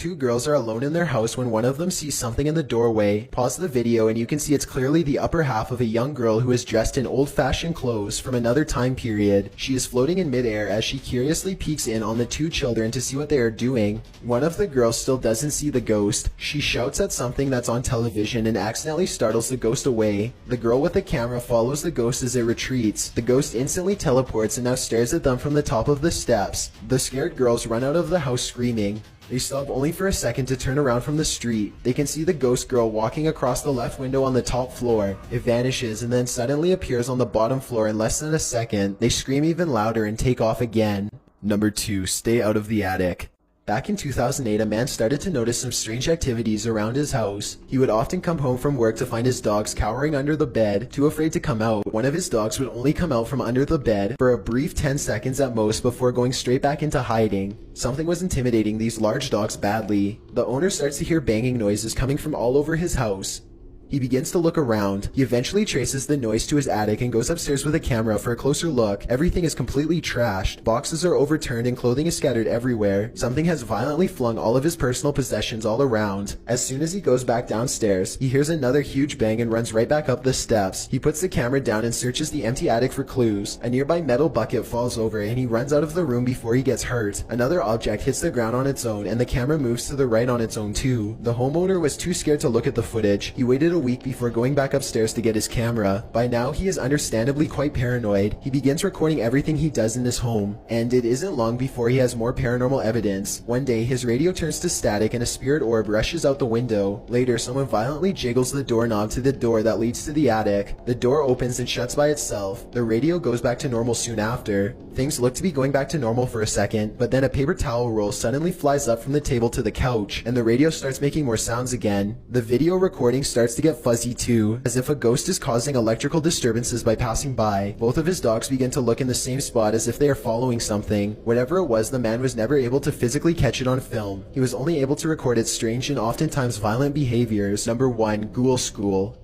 Two girls are alone in their house when one of them sees something in the doorway. Pause the video and you can see it's clearly the upper half of a young girl who is dressed in old-fashioned clothes from another time period. She is floating in midair as she curiously peeks in on the two children to see what they are doing. One of the girls still doesn't see the ghost. She shouts at something that's on television and accidentally startles the ghost away. The girl with the camera follows the ghost as it retreats. The ghost instantly teleports and now stares at them from the top of the steps. The scared girls run out of the house screaming. They stop only for a second to turn around from the street. They can see the ghost girl walking across the left window on the top floor. It vanishes and then suddenly appears on the bottom floor in less than a second. They scream even louder and take off again. Number 2. Stay out of the attic. Back in 2008, a man started to notice some strange activities around his house. He would often come home from work to find his dogs cowering under the bed, too afraid to come out. One of his dogs would only come out from under the bed for a brief 10 seconds at most before going straight back into hiding. Something was intimidating these large dogs badly. The owner starts to hear banging noises coming from all over his house. He begins to look around. He eventually traces the noise to his attic and goes upstairs with a camera for a closer look. Everything is completely trashed. Boxes are overturned and clothing is scattered everywhere. Something has violently flung all of his personal possessions all around. As soon as he goes back downstairs, he hears another huge bang and runs right back up the steps. He puts the camera down and searches the empty attic for clues. A nearby metal bucket falls over and he runs out of the room before he gets hurt. Another object hits the ground on its own and the camera moves to the right on its own too. The homeowner was too scared to look at the footage. He waited a week before going back upstairs to get his camera. By now, he is understandably quite paranoid. He begins recording everything he does in his home, and it isn't long before he has more paranormal evidence. One day, his radio turns to static and a spirit orb rushes out the window. Later, someone violently jiggles the doorknob to the door that leads to the attic. The door opens and shuts by itself. The radio goes back to normal soon after. Things look to be going back to normal for a second, but then a paper towel roll suddenly flies up from the table to the couch, and the radio starts making more sounds again. The video recording starts to get fuzzy too, as if a ghost is causing electrical disturbances by passing by. Both of his dogs begin to look in the same spot as if they are following something. Whatever it was, the man was never able to physically catch it on film. He was only able to record its strange and oftentimes violent behaviors. Number 1. Ghoul School.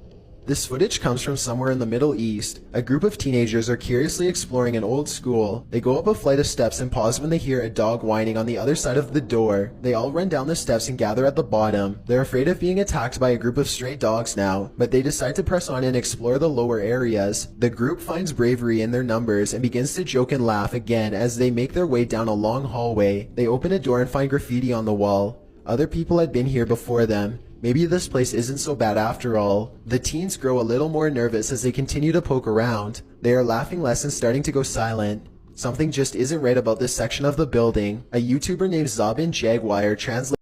This footage comes from somewhere in the Middle East. A group of teenagers are curiously exploring an old school. They go up a flight of steps and pause when they hear a dog whining on the other side of the door. They all run down the steps and gather at the bottom. They're afraid of being attacked by a group of stray dogs now, but they decide to press on and explore the lower areas. The group finds bravery in their numbers and begins to joke and laugh again as they make their way down a long hallway. They open a door and find graffiti on the wall. Other people had been here before them. Maybe this place isn't so bad after all. The teens grow a little more nervous as they continue to poke around. They are laughing less and starting to go silent. Something just isn't right about this section of the building. A YouTuber named Zabin Jaguar translates